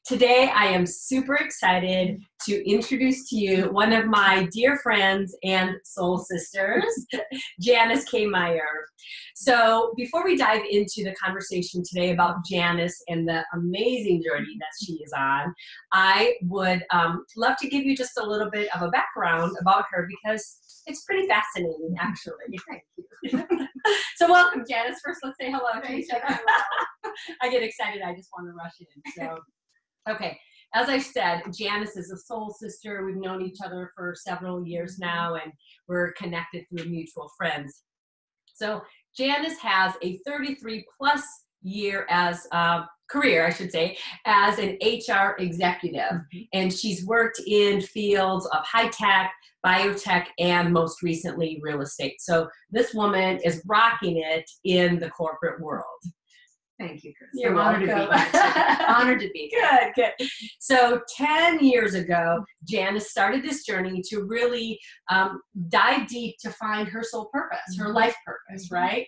Today, I am super excited to introduce to you one of my dear friends and soul sisters, Janice Kameir. So before we dive into the conversation today about Janice and the amazing journey that she is on, I would love to give you just a little bit of a background about her because it's pretty fascinating, actually. Thank you. So welcome, Janice. First, let's say hello to each other. I get excited. I just want to rush in. So. Okay, as I said, Janice is a soul sister. We've known each other for several years now, and we're connected through mutual friends. So Janice has a 33-plus year as career, I should say, as an HR executive, and she's worked in fields of high tech, biotech, and most recently real estate. So this woman is rocking it in the corporate world. Thank you, Chris. You're honored welcome. to be here. Honored to be here. Good. So 10 years ago, Janice started this journey to really dive deep to find her soul purpose, her life purpose, right?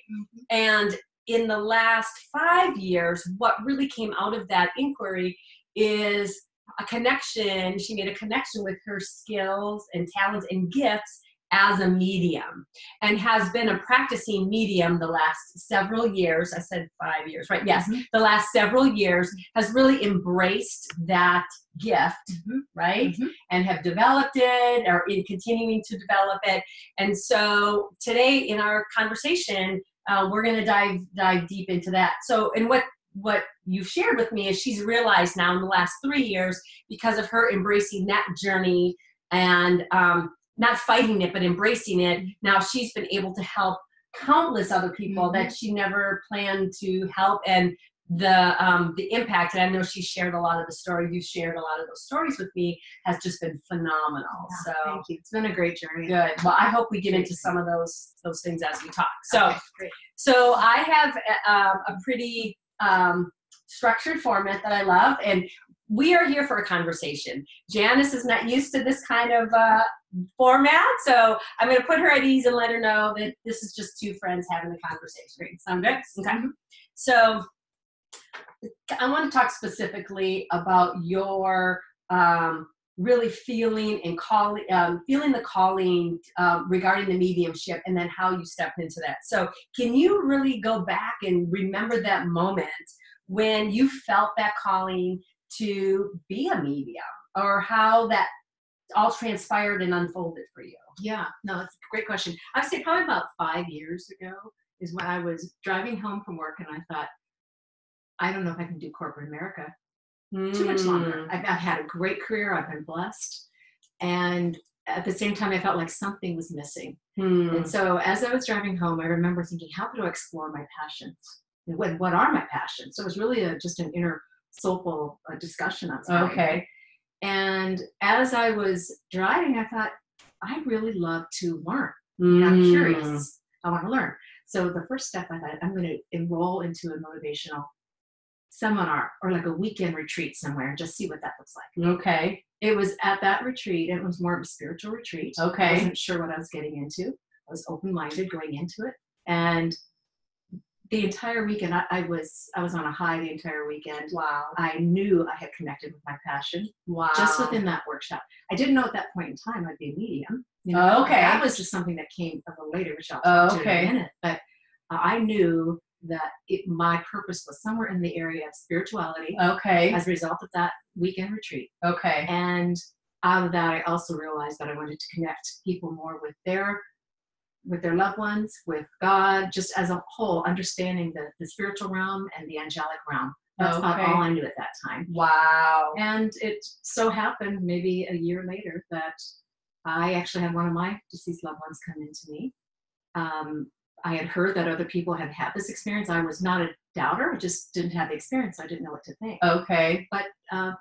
And in the last 5 years, what really came out of that inquiry is a connection. She made a connection with her skills and talents and gifts as a medium, and has been a practicing medium the last several years. I said 5 years, right? Yes, the last several years has really embraced that gift, right? And have developed it, or in continuing to develop it. And so today in our conversation, we're going to dive deep into that. So, and what you've shared with me is she's realized now in the last 3 years, because of her embracing that journey and not fighting it, but embracing it. Now she's been able to help countless other people that she never planned to help, and the impact, and I know she shared a lot of the stories, you've shared a lot of those stories with me, has just been phenomenal. So thank you. It's been a great journey. Good. Well, I hope we get into some of those things as we talk. So, great. So I have a pretty structured format that I love, and we are here for a conversation. Janice is not used to this kind of format, so I'm going to put her at ease and let her know that this is just two friends having a conversation. Sound good? Okay. So I want to talk specifically about your really feeling and feeling the calling regarding the mediumship, and then how you stepped into that. So can you really go back and remember that moment when you felt that calling to be a medium, or how that all transpired and unfolded for you? Yeah, no, it's a great question. I would say probably about 5 years ago is when I was driving home from work, and I thought, I don't know if I can do corporate America too much longer. I've had a great career. I've been blessed. And at the same time, I felt like something was missing. And so as I was driving home, I remember thinking, how could I explore my passions? What are my passions? So it was really just an inner soulful discussion on something. Okay. And as I was driving, I thought, I really love to learn. I'm curious. I want to learn. So the first step, I thought, I'm going to enroll into a motivational seminar or like a weekend retreat somewhere and just see what that looks like. Okay. It was at that retreat. It was more of a spiritual retreat. Okay. I wasn't sure what I was getting into. I was open-minded going into it. And the entire weekend, I was on a high the entire weekend. Wow. I knew I had connected with my passion. Wow. Just within that workshop. I didn't know at that point in time I'd be a medium. Okay. That was just something that came a little later, which I'll talk to in a minute. But I knew that my purpose was somewhere in the area of spirituality. Okay. As a result of that weekend retreat. Okay. And out of that, I also realized that I wanted to connect people more with their loved ones, with God, just as a whole, understanding the spiritual realm and the angelic realm. That's about all I knew at that time. Wow. And it so happened maybe a year later that I actually had one of my deceased loved ones come into me. I had heard that other people had had this experience. I was not a doubter, I just didn't have the experience. I didn't know what to think. Okay. But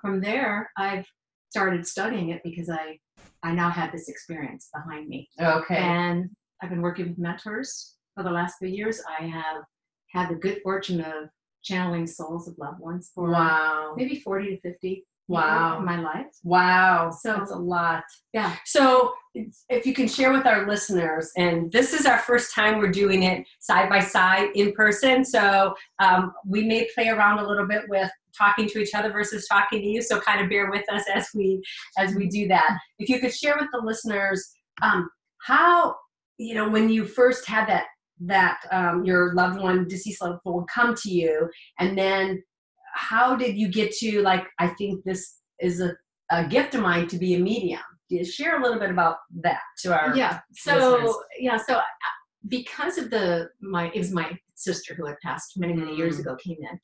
from there, I've started studying it because I now had this experience behind me. Okay. And I've been working with mentors for the last few years. I have had the good fortune of channeling souls of loved ones for maybe 40 to 50 Wow. in my life. Wow. So that's a lot. Yeah. So if you can share with our listeners, and this is our first time we're doing it side by side in person. So we may play around a little bit with talking to each other versus talking to you. So kind of bear with us as we do that. If you could share with the listeners how, when you first had that your loved one, deceased loved one, would come to you, and then how did you get to, like, I think this is a gift of mine to be a medium? Share a little bit about that to our listeners. So because of it was my sister who had passed many years ago, came in,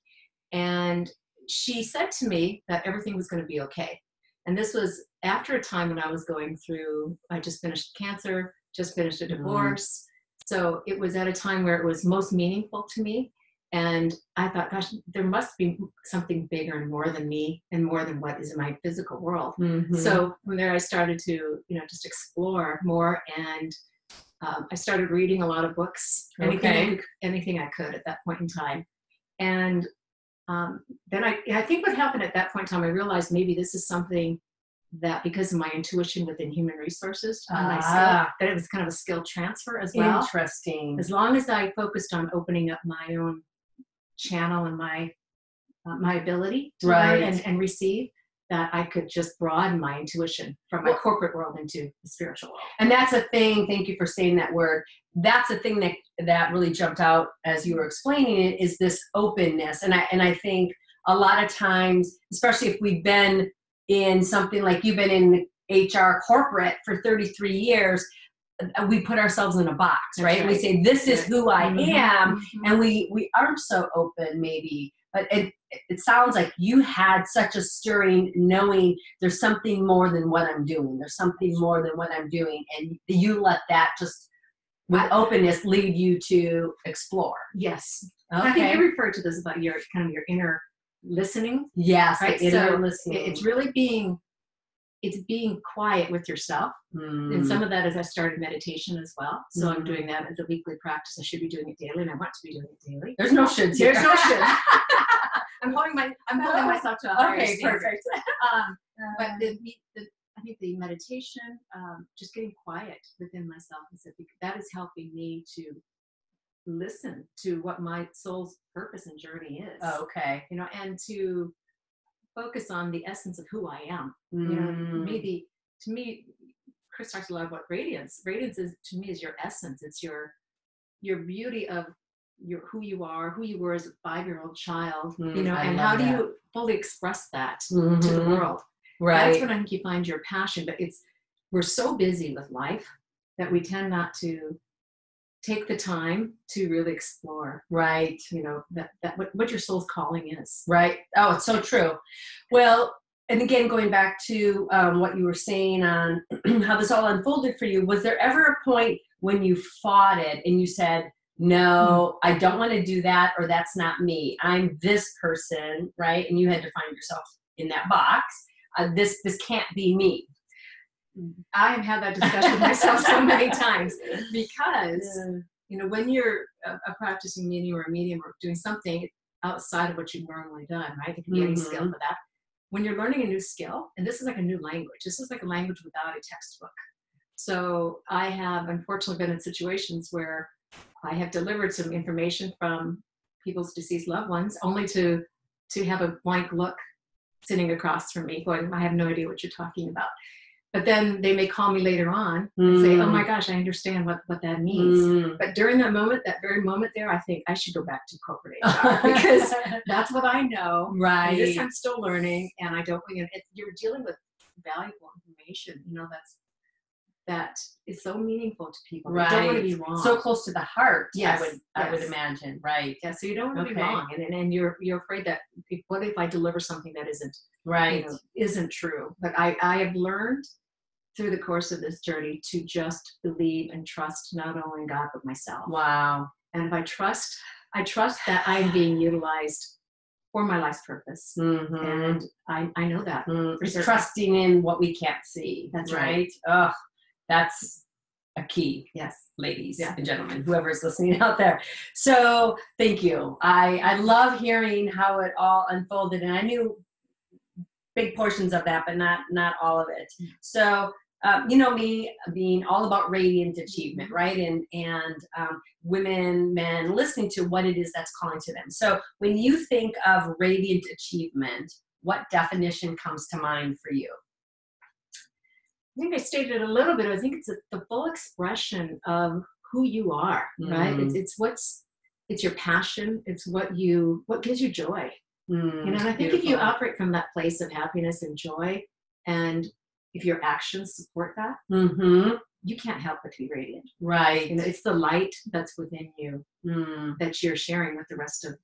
and she said to me that everything was going to be okay. And this was after a time when I was going through, I just finished cancer, just finished a divorce. So it was at a time where it was most meaningful to me. And I thought, gosh, there must be something bigger and more than me and more than what is in my physical world. So from there, I started to, just explore more. And I started reading a lot of books, anything I could at that point in time. And then I think what happened at that point in time, I realized maybe this is something that, because of my intuition within human resources, my skill, that it was kind of a skill transfer as well. Interesting. As long as I focused on opening up my own channel and my ability to learn and receive, that I could just broaden my intuition from my corporate world into the spiritual world. And that's a thing, thank you for saying that word. That's a thing that really jumped out as you were explaining it, is this openness. And I think a lot of times, especially if we've been in something like you've been in HR corporate for 33 years, we put ourselves in a box, right? And we say, this is who I am. And we aren't so open maybe, but it sounds like you had such a stirring knowing there's something more than what I'm doing. There's something more than what I'm doing. And you let that just, with openness, lead you to explore. Yes. Okay. I think you referred to this about your inner listening. Yes. Right. Inner so listening. It's really being quiet with yourself. And some of that is I started meditation as well. So I'm doing that as a weekly practice. I should be doing it daily, and I want to be doing it daily. There's no shoulds here. There's no shoulds. I'm holding myself to a higher standard. Perfect. But I think the meditation, just getting quiet within myself, that is helping me to listen to what my soul's purpose and journey is. Okay. And to focus on the essence of who I am. Maybe to me, Chris talks a lot about radiance. Radiance to me is your essence. It's your beauty of who you are, who you were as a 5-year-old child, and how do you fully express that to the world? Right. That's when I think you find your passion. But we're so busy with life that we tend not to take the time to really explore, right? What your soul's calling is. Right. Oh, it's so true. Well, and again, going back to what you were saying on how this all unfolded for you, was there ever a point when you fought it and you said, no, I don't want to do that, or that's not me. I'm this person, right? And you had to find yourself in that box. This can't be me. I have had that discussion with myself so many times, because when you're a practicing medium or a medium or doing something outside of what you've normally done, right? It can be any skill for that. When you're learning a new skill, and this is like a new language, this is like a language without a textbook. So I have unfortunately been in situations where I have delivered some information from people's deceased loved ones, only to have a blank look sitting across from me going, I have no idea what you're talking about. But then they may call me later on and say, oh my gosh, I understand what that means. But during that very moment there, I think I should go back to corporate HR, because that's what I know. Right. This I'm still learning, and I don't, you're dealing with valuable information, that is so meaningful to people. Right. You don't want to be wrong. So close to the heart. Yes. I would imagine. Right. Yeah. So you don't want to be wrong, and you're afraid that what if I deliver something that isn't right, isn't true. But I have learned through the course of this journey to just believe and trust not only in God but myself. Wow. And if I trust that I'm being utilized for my life's purpose. And I know that. It's trusting in what we can't see. That's right. Oh, that's a key. Yes. Ladies and gentlemen, whoever's listening out there. So thank you. I love hearing how it all unfolded. And I knew big portions of that, but not all of it. So, you know me being all about radiant achievement, right? And women, men, listening to what it is that's calling to them. So when you think of radiant achievement, what definition comes to mind for you? I think I stated it a little bit. I think it's the full expression of who you are, right? It's your passion. It's what gives you joy. You know, and I think if you operate from that place of happiness and joy, and if your actions support that, you can't help but be radiant. Right. You know, it's the light that's within you that you're sharing with the rest of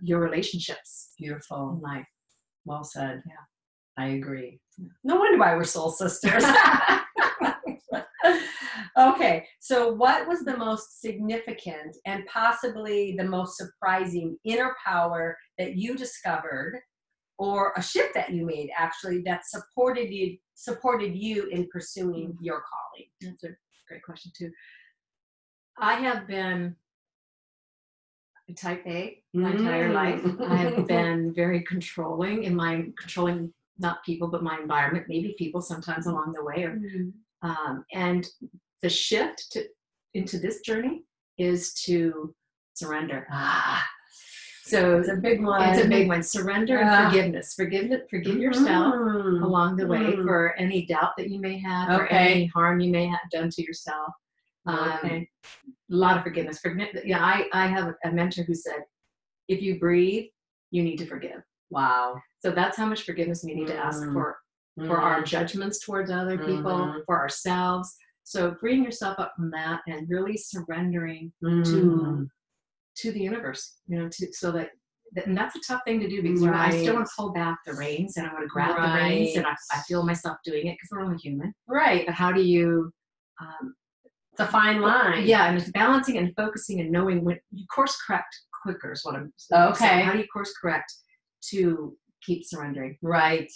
your relationships. Beautiful. In life. Well said. Yeah. I agree. No wonder why we're soul sisters. Okay, so what was the most significant and possibly the most surprising inner power that you discovered, or a shift that you made actually that supported you in pursuing your calling? That's a great question too. I have been a type A my entire life. I have been very controlling controlling not people, but my environment, maybe people sometimes along the way. And the shift into this journey is to surrender. So it's a big one. It's a big one. Surrender and forgiveness. Forgive yourself along the way for any doubt that you may have or any harm you may have done to yourself. A lot of forgiveness. Yeah, I have a mentor who said, if you breathe, you need to forgive. Wow. So that's how much forgiveness we need to ask for our judgments towards other people, for ourselves. So freeing yourself up from that and really surrendering to the universe, you know, so that and that's a tough thing to do because I still want to pull back the reins and I want to grab the reins and I feel myself doing it because we're only human. Right. But how do you it's a fine line. Yeah, and it's balancing and focusing and knowing when you course correct quicker is what I'm saying. Okay. How do you course correct to keep surrendering? Right.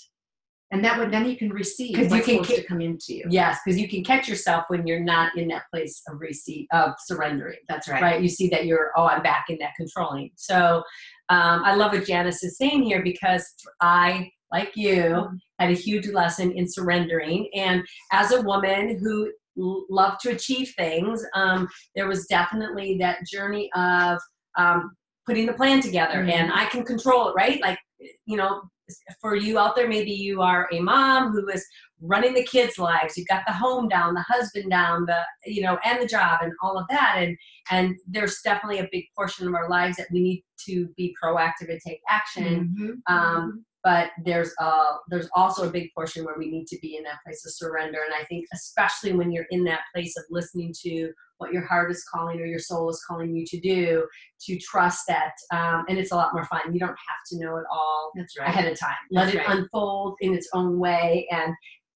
And then you can receive what's supposed to come into you. Yes, because you can catch yourself when you're not in that place of surrendering. That's right. Right. You see that I'm back in that controlling. So I love what Janice is saying here because I, like you, had a huge lesson in surrendering. And as a woman who loved to achieve things, there was definitely that journey of putting the plan together and I can control it, right? Like, you know, for you out there, maybe you are a mom who is running the kids' lives. You've got the home down, the husband down, and the job and all of that. And there's definitely a big portion of our lives that we need to be proactive and take action. But there's also a big portion where we need to be in that place of surrender. And I think especially when you're in that place of listening to what your heart is calling or your soul is calling you to do, to trust that, and it's a lot more fun. You don't have to know it all ahead of time. Let it unfold in its own way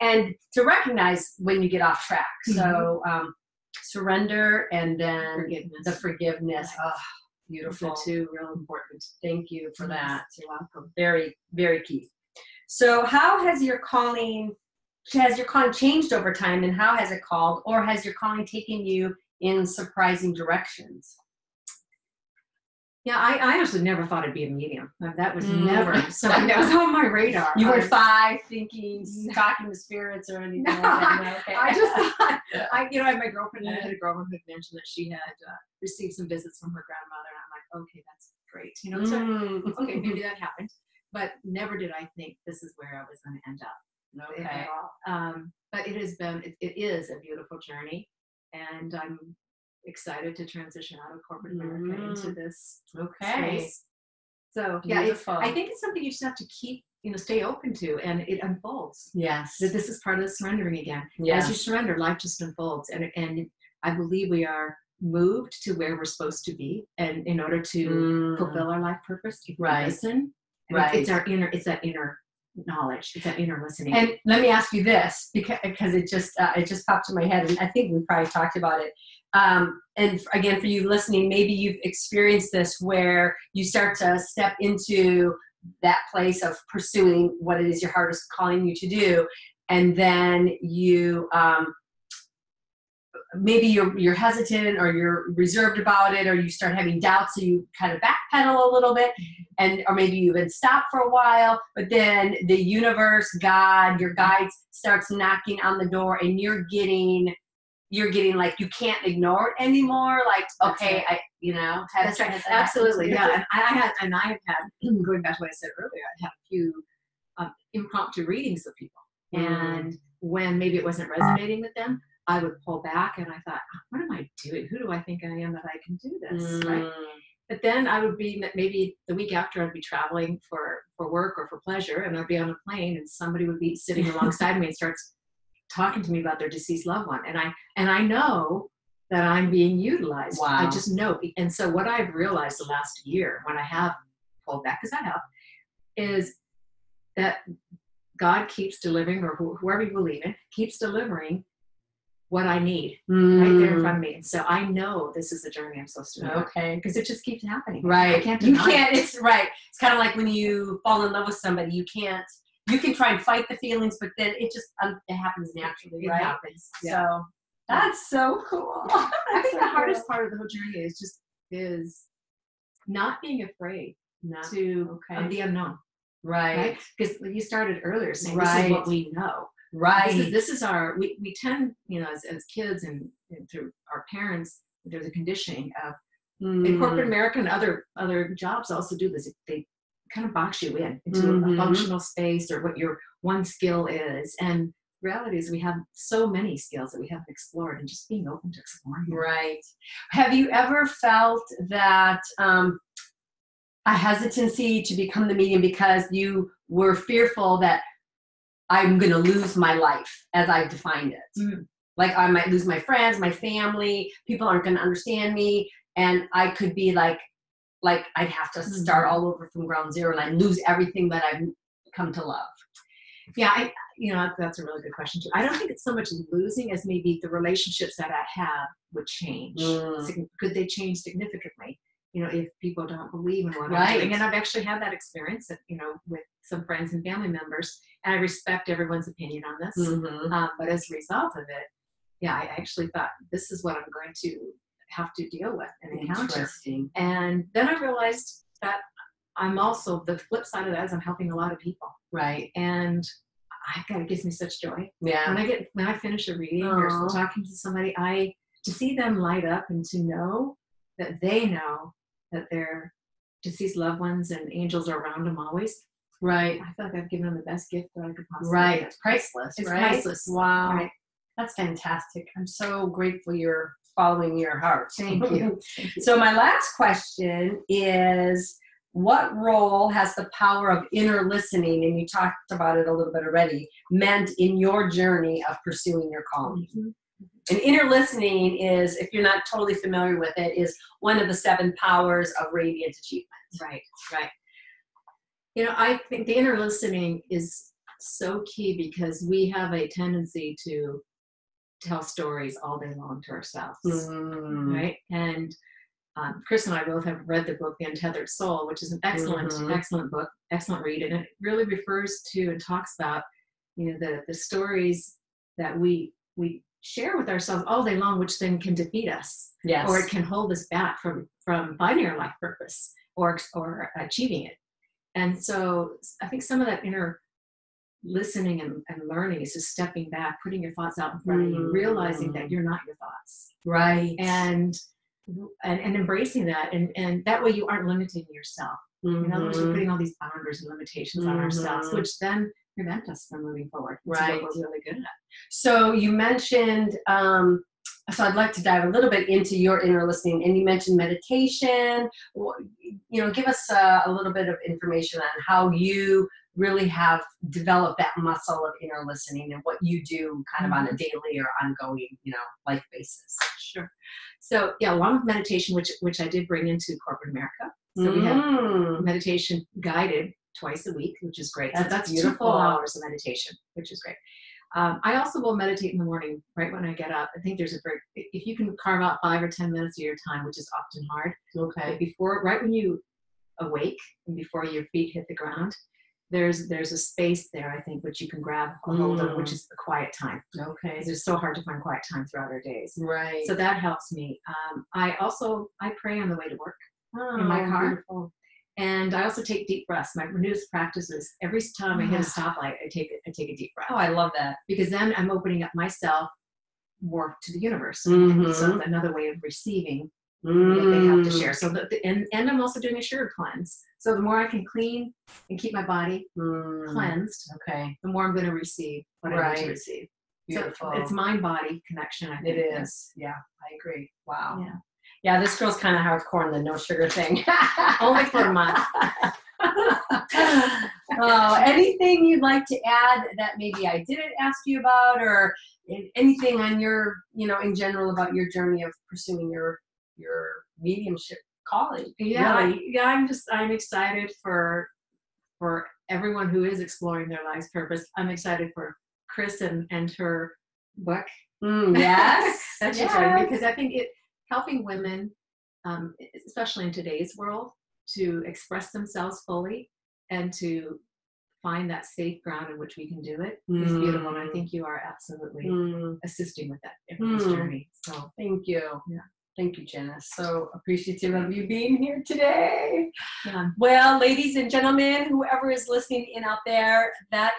and to recognize when you get off track. So surrender and then the forgiveness. Oh, beautiful. Those are two real important. Thank you for that. You're welcome. Very, very key. So how has your calling changed over time, and how has it called, or has your calling taken you in surprising directions? Yeah, I honestly never thought I'd be a medium. That was never something that was on my radar. You were 5 thinking, talking to spirits or anything like that? No, okay. I just thought, I had my girlfriend, and I had a girlfriend who mentioned that she had received some visits from her grandmother, and I'm like, okay, that's great. You know, so, okay, maybe that happened. But never did I think this is where I was going to end up. Okay. At all. But it is a beautiful journey, and I'm excited to transition out of corporate America into this space. So I think it's something you just have to keep, stay open to, and it unfolds. Yes. That this is part of the surrendering again. Yes. As you surrender, life just unfolds, and I believe we are moved to where we're supposed to be, and in order to fulfill our life purpose, if we listen, it's that inner knowledge, it's that inner listening. And let me ask you this, because it just popped in my head, and I think we probably talked about it. And again, for you listening, maybe you've experienced this where you start to step into that place of pursuing what it is your heart is calling you to do, and then you maybe you're hesitant or you're reserved about it, or you start having doubts, so you kind of backpedal a little bit, or maybe you even stop for a while, but then the universe, God, your guides starts knocking on the door, and you're getting like, you can't ignore it anymore. Like, okay, That's right. Absolutely. Yeah. And I have had, going back to what I said earlier, I had a few impromptu readings with people. And when maybe it wasn't resonating with them, I would pull back and I thought, what am I doing? Who do I think I am that I can do this? Right. But then I would be, maybe the week after, I'd be traveling for work or for pleasure, and I'd be on a plane, and somebody would be sitting alongside me and starts talking to me about their deceased loved one. And I know that I'm being utilized. Wow. I just know. And so what I've realized the last year, when I have pulled back, because I have, is that God keeps delivering, or whoever you believe in, keeps delivering what I need right there in front of me. And so I know this is the journey I'm supposed to do. Okay. Because it just keeps happening. Right. I can't deny it. It's right. It's kind of like when you fall in love with somebody, you can try and fight the feelings, but then it just, it happens naturally, right? It happens. Yeah. So that's so cool. I think the hardest part of the whole journey is not being afraid of the unknown. Right. Because you started earlier saying right. This is what we know. Right. This is our, we tend, as kids and through our parents, there's a conditioning of, in corporate America and other jobs also do this. They kind of box you into a functional space, or what your one skill is. And reality is we have so many skills that we haven't explored, and just being open to exploring them. Right. Have you ever felt that a hesitancy to become the medium because you were fearful that I'm going to lose my life as I've defined it? Like, I might lose my friends, my family, people aren't going to understand me, and I could be like I'd have to start all over from ground zero, and I lose everything that I've come to love. Yeah, that's a really good question too. I don't think it's so much losing as maybe the relationships that I have would change. Could they change significantly? If people don't believe in what I'm doing. And I've actually had that experience, with some friends and family members, and I respect everyone's opinion on this. But as a result of it, yeah, I actually thought, this is what I'm going to have to deal with and encounter. And then I realized that I'm also, the flip side of that is I'm helping a lot of people. Right. And it gives me such joy. Yeah. When I finish a reading or talking to somebody, to see them light up and to know that they know that their deceased loved ones and angels are around them always. Right. I feel like I've given them the best gift that I could possibly Right. give. It's priceless. It's right? priceless. Wow. Right. That's fantastic. I'm so grateful you're following your heart. Thank you. Thank you. So my last question is, what role has the power of inner listening, and you talked about it a little bit already, meant in your journey of pursuing your calling? And inner listening is, if you're not totally familiar with it, is one of the 7 powers of radiant achievement. Right. I think the inner listening is so key, because we have a tendency to tell stories all day long to ourselves. Right. And Chris and I both have read the book, The Untethered Soul, which is an excellent book, excellent read. And it really refers to and talks about, the stories that we share with ourselves all day long, which then can defeat us. Yes. Or it can hold us back from finding our life purpose or achieving it. And so I think some of that inner listening and learning is just stepping back, putting your thoughts out in front of you, realizing that you're not your thoughts. Right. And embracing that, and that way you aren't limiting yourself. In other words, we're putting all these boundaries and limitations on ourselves, which then prevent us from moving forward. Right. What we're really good at. So you mentioned, so I'd like to dive a little bit into your inner listening, and you mentioned meditation. Give us a little bit of information on how you really have developed that muscle of inner listening, and what you do kind of on a daily or ongoing, life basis. Sure. So yeah, along with meditation, which I did bring into corporate America. So we have meditation guided twice a week, which is great. That's beautiful. 2 full hours of meditation, which is great. I also will meditate in the morning, right when I get up. I think if you can carve out 5 or 10 minutes of your time, which is often hard. Okay. Right when you awake and before your feet hit the ground, there's a space there, I think, which you can grab a hold of, which is the quiet time. Okay. Because it's so hard to find quiet time throughout our days. Right. So that helps me. I pray on the way to work in my car. Beautiful. And I also take deep breaths. My newest practice is every time I hit a stoplight, I take a deep breath. Oh, I love that. Because then I'm opening up myself more to the universe. Mm-hmm. And so it's another way of receiving what they have to share. So and I'm also doing a sugar cleanse. So the more I can clean and keep my body cleansed, okay, the more I'm going to receive what I need to receive. Beautiful. So it's mind-body connection, I think. It is. Yeah, I agree. Wow. Yeah. Yeah, this girl's kind of hardcore on the no sugar thing. Only for a month. Anything you'd like to add that maybe I didn't ask you about, or anything on your, in general about your journey of pursuing your mediumship calling? Yeah, really? I'm excited for everyone who is exploring their life's purpose. I'm excited for Chris and her book. Yes, that's exciting, because I think helping women, especially in today's world, to express themselves fully and to find that safe ground in which we can do it is beautiful. And I think you are absolutely assisting with that in this journey. So thank you. Yeah. Thank you, Janice. So appreciative of you being here today. Yeah. Well, ladies and gentlemen, whoever is listening in out there, that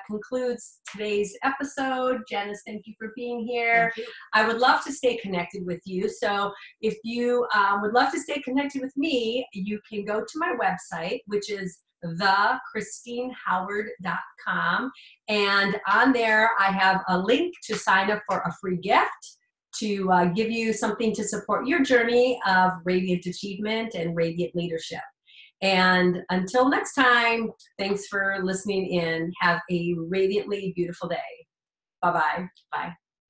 concludes today's episode. Janice, thank you for being here. I would love to stay connected with you. So if you would love to stay connected with me, you can go to my website, which is thechristinehoward.com. And on there, I have a link to sign up for a free gift to give you something to support your journey of radiant achievement and radiant leadership. And until next time, thanks for listening in. Have a radiantly beautiful day. Bye-bye. Bye.